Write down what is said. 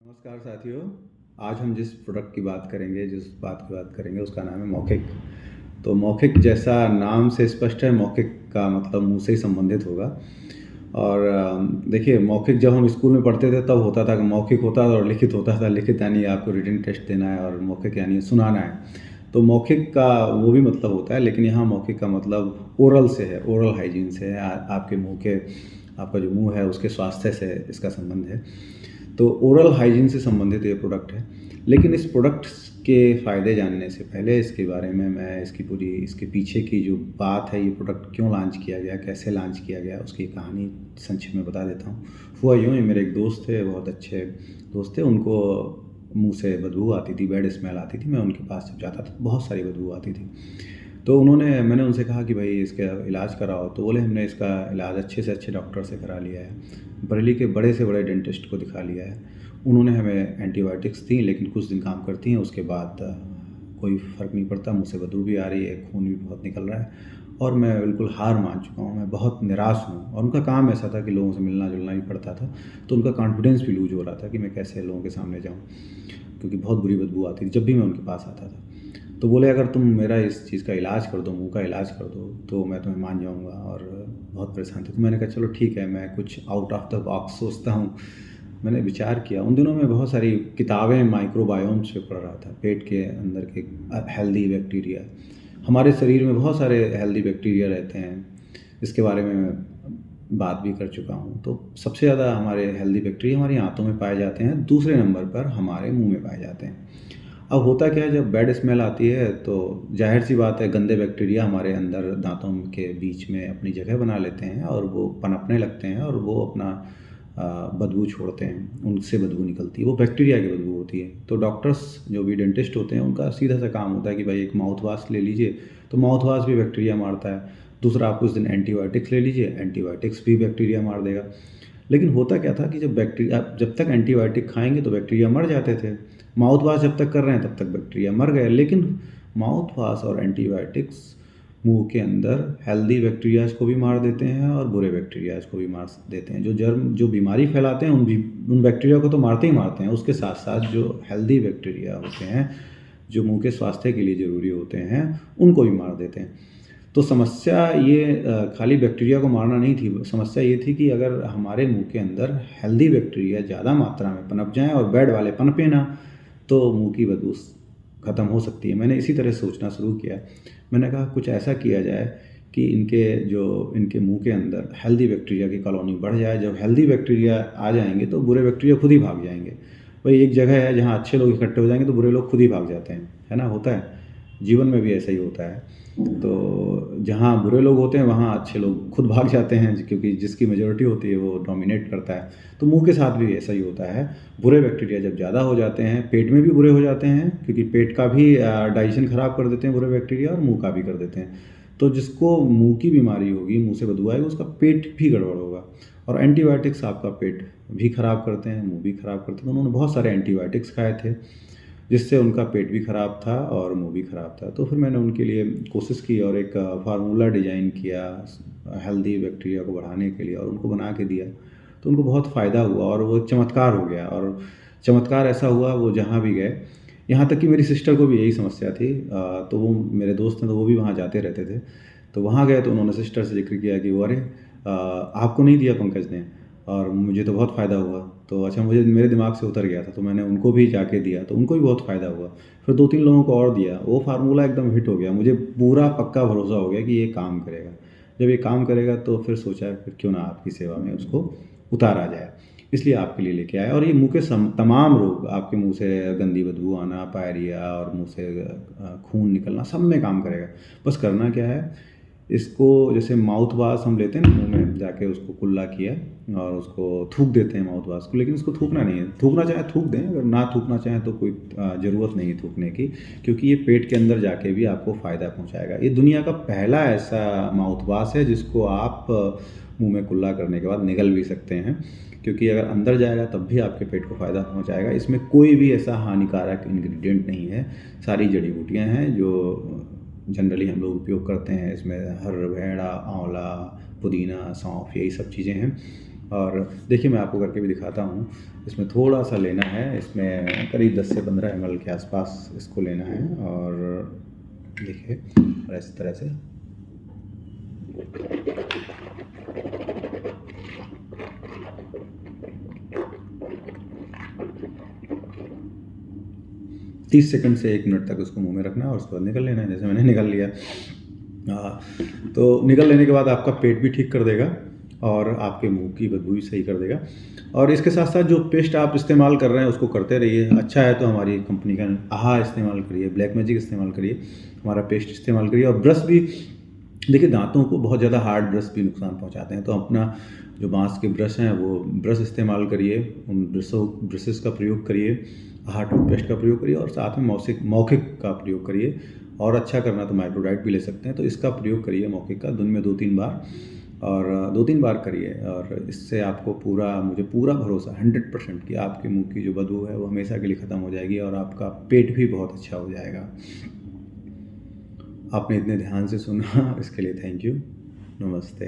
नमस्कार साथियों। आज हम जिस प्रोडक्ट की बात करेंगे, जिस बात की बात करेंगे उसका नाम है मौखिक। तो मौखिक जैसा नाम से स्पष्ट है, मौखिक का मतलब मुंह से ही संबंधित होगा। और देखिए, मौखिक जब हम स्कूल में पढ़ते थे तब होता था कि मौखिक होता था और लिखित होता था। लिखित यानी आपको रिटन टेस्ट देना है और मौखिक यानी सुनाना है। तो मौखिक का वो भी मतलब होता है, लेकिन यहाँ मौखिक का मतलब ओरल से है, ओरल हाइजीन से है। आपके मुंह के, आपका जो मुंह है उसके स्वास्थ्य से इसका संबंध है। तो ओरल हाइजीन से संबंधित ये प्रोडक्ट है। लेकिन इस प्रोडक्ट के फ़ायदे जानने से पहले इसके बारे में मैं इसके पीछे की जो बात है, ये प्रोडक्ट क्यों लॉन्च किया गया, कैसे लॉन्च किया गया, उसकी कहानी संक्षेप में बता देता हूँ। हुआ यूँ, ये मेरे एक दोस्त थे, बहुत अच्छे दोस्त थे। उनको मुँह से बदबू आती थी, बैड स्मेल आती थी। मैं उनके पास जब जाता था बहुत सारी बदबू आती थी। तो मैंने उनसे कहा कि भाई इसका इलाज कराओ। तो बोले हमने इसका इलाज अच्छे से अच्छे डॉक्टर से करा लिया है, बरेली के बड़े से बड़े डेंटिस्ट को दिखा लिया है। उन्होंने हमें एंटीबायोटिक्स दी, लेकिन कुछ दिन काम करती हैं, उसके बाद कोई फ़र्क नहीं पड़ता। मुँह से बदबू भी आ रही है, खून भी बहुत निकल रहा है और मैं बिल्कुल हार मान चुका हूँ। मैं बहुत निराश हूँ। और उनका काम ऐसा था कि लोगों से मिलना जुलना ही पड़ता था, तो उनका कॉन्फिडेंस भी लूज़ हो रहा था कि मैं कैसे लोगों के सामने जाऊँ, क्योंकि बहुत बुरी बदबू आती थी जब भी मैं उनके पास आता था। तो बोले अगर तुम मेरा इस चीज़ का इलाज कर दो, मुँह का इलाज कर दो, तो मैं तुम्हें मान जाऊँगा। और बहुत परेशान थे। तो मैंने कहा चलो ठीक है, मैं कुछ आउट ऑफ द बॉक्स सोचता हूँ। मैंने विचार किया। उन दिनों में बहुत सारी किताबें माइक्रोबायोम्स पे पढ़ रहा था, पेट के अंदर के हेल्दी बैक्टीरिया। हमारे शरीर में बहुत सारे हेल्दी बैक्टीरिया रहते हैं, इसके बारे में मैं बात भी कर चुका हूँ। तो सबसे ज़्यादा हमारे हेल्दी बैक्टीरिया हमारी आंतों में पाए जाते हैं, दूसरे नंबर पर हमारे मुंह में पाए जाते हैं। अब होता क्या है, जब बैड स्मेल आती है तो जाहिर सी बात है, गंदे बैक्टीरिया हमारे अंदर दांतों के बीच में अपनी जगह बना लेते हैं और वो पनपने लगते हैं और वो अपना बदबू छोड़ते हैं। उनसे बदबू निकलती है, वो बैक्टीरिया की बदबू होती है। तो डॉक्टर्स जो भी डेंटिस्ट होते हैं, उनका सीधा सा काम होता है कि भाई एक माउथ वाश ले लीजिए, तो माउथ वाश भी बैक्टीरिया मारता है। दूसरा, आप कुछ दिन एंटीबायोटिक्स ले लीजिए, एंटीबायोटिक्स भी बैक्टीरिया मार देगा। लेकिन होता क्या था कि जब तक एंटीबायोटिक खाएंगे तो बैक्टीरिया मर जाते थे। माउथ वॉश जब तक कर रहे हैं तब तक बैक्टीरिया मर गए। लेकिन माउथ वॉश और एंटीबायोटिक्स मुंह के अंदर हेल्दी बैक्टीरियाज को भी मार देते हैं और बुरे बैक्टीरियाज को भी मार देते हैं। जो बीमारी फैलाते हैं उन बैक्टीरिया को तो मारते ही मारते हैं, उसके साथ साथ जो हेल्दी बैक्टीरिया होते हैं, जो मुंह के स्वास्थ्य के लिए ज़रूरी होते हैं, उनको भी मार देते हैं। तो समस्या ये खाली बैक्टीरिया को मारना नहीं थी। समस्या ये थी कि अगर हमारे मुंह के अंदर हेल्दी बैक्टीरिया ज़्यादा मात्रा में पनप जाएं और बैड वाले पनपे ना, तो मुंह की बदबू ख़त्म हो सकती है। मैंने इसी तरह सोचना शुरू किया। मैंने कहा कुछ ऐसा किया जाए कि इनके मुंह के अंदर हेल्दी बैक्टीरिया की कॉलोनी बढ़ जाए। जब हेल्दी बैक्टीरिया आ जाएंगे तो बुरे बैक्टीरिया खुद ही भाग जाएंगे। भाई एक जगह है जहाँ अच्छे लोग इकट्ठे हो जाएंगे तो बुरे लोग खुद ही भाग जाते हैं, है ना। होता है, जीवन में भी ऐसा ही होता है। तो जहाँ बुरे लोग होते हैं वहाँ अच्छे लोग खुद भाग जाते हैं, क्योंकि जिसकी मेजॉरिटी होती है वो डोमिनेट करता है। तो मुंह के साथ भी ऐसा ही होता है। बुरे बैक्टीरिया जब ज़्यादा हो जाते हैं, पेट में भी बुरे हो जाते हैं, क्योंकि पेट का भी डाइजेशन ख़राब कर देते हैं बुरे बैक्टीरिया, और मुंह का भी कर देते हैं। तो जिसको मुंह की बीमारी होगी, मुंह से बदबू आएगी, उसका पेट भी गड़बड़ होगा। और एंटीबायोटिक्स आपका पेट भी ख़राब करते हैं, मुंह भी ख़राब करते हैं। तो उन्होंने बहुत सारे एंटीबायोटिक्स खाए थे, जिससे उनका पेट भी ख़राब था और मुंह भी ख़राब था। तो फिर मैंने उनके लिए कोशिश की और एक फार्मूला डिज़ाइन किया हेल्दी बैक्टीरिया को बढ़ाने के लिए, और उनको बना के दिया। तो उनको बहुत फ़ायदा हुआ और वो चमत्कार हो गया। और चमत्कार ऐसा हुआ, वो जहाँ भी गए, यहाँ तक कि मेरी सिस्टर को भी यही समस्या थी। तो वो मेरे दोस्त हैं, तो वो भी वहाँ जाते रहते थे। तो वहाँ गए तो उन्होंने सिस्टर से जिक्र किया कि वो अरे आपको नहीं दिया पंकज ने, और मुझे तो बहुत फ़ायदा हुआ। तो अच्छा, मुझे मेरे दिमाग से उतर गया था, तो मैंने उनको भी जाके दिया, तो उनको भी बहुत फ़ायदा हुआ। फिर 2-3 लोगों को और दिया, वो फार्मूला एकदम हिट हो गया। मुझे पूरा पक्का भरोसा हो गया कि ये काम करेगा। जब ये काम करेगा तो फिर सोचा फिर क्यों ना आपकी सेवा में उसको उतारा जाए, इसलिए आपके लिए लेके आया। और ये मुँह के तमाम रोग, आपके मुँह से गंदी बदबू आना, पायरिया और मुँह से खून निकलना, सब में काम करेगा। बस करना क्या है, इसको जैसे माउथ वाश हम लेते हैं ना, मुंह में जाके उसको कुल्ला किया और उसको थूक देते हैं माउथ वाश को। लेकिन इसको थूकना नहीं है, थूकना चाहे थूक दें, अगर ना थूकना चाहें तो कोई ज़रूरत नहीं है थूकने की, क्योंकि ये पेट के अंदर जाके भी आपको फ़ायदा पहुंचाएगा। ये दुनिया का पहला ऐसा माउथ वाश है जिसको आप मुंह में कुल्ला करने के बाद निगल भी सकते हैं, क्योंकि अगर अंदर जाएगा तब भी आपके पेट को फ़ायदा पहुंचाएगा। इसमें कोई भी ऐसा हानिकारक इंग्रेडिएंट नहीं है, सारी जड़ी बूटियाँ हैं जो जनरली हम लोग उपयोग करते हैं। इसमें हर भेड़ा, आंवला, पुदीना, सौंफ, यही सब चीज़ें हैं। और देखिए मैं आपको करके भी दिखाता हूँ। इसमें थोड़ा सा लेना है, इसमें करीब 10 से 15 ml के आसपास इसको लेना है और देखिए और इस तरह से 30 सेकंड से 1 मिनट तक उसको मुंह में रखना है और उसके बाद निकल लेना है, जैसे मैंने निकल लिया। तो निकल लेने के बाद आपका पेट भी ठीक कर देगा और आपके मुंह की बदबू भी सही कर देगा। और इसके साथ साथ जो पेस्ट आप इस्तेमाल कर रहे हैं उसको करते रहिए। अच्छा है तो हमारी कंपनी का आहा इस्तेमाल करिए, ब्लैक मैजिक इस्तेमाल करिए, हमारा पेस्ट इस्तेमाल करिए। और ब्रश भी देखिए, दांतों को बहुत ज़्यादा हार्ड ब्रश भी नुकसान पहुंचाते हैं, तो अपना जो बांस के ब्रश हैं वो ब्रश इस्तेमाल करिए, उन ब्रशेस का प्रयोग करिए, आहा टूथपेस्ट का प्रयोग करिए और साथ में मौखिक का प्रयोग करिए। और अच्छा करना तो माइक्रोडाइट भी ले सकते हैं, तो इसका प्रयोग करिए मौखिक का दिन में 2-3 बार, और 2-3 बार करिए। और इससे आपको मुझे पूरा भरोसा 100% कि आपके मुंह की जो बदबू है वो हमेशा के लिए ख़त्म हो जाएगी और आपका पेट भी बहुत अच्छा हो जाएगा। आपने इतने ध्यान से सुना, इसके लिए थैंक यू। नमस्ते।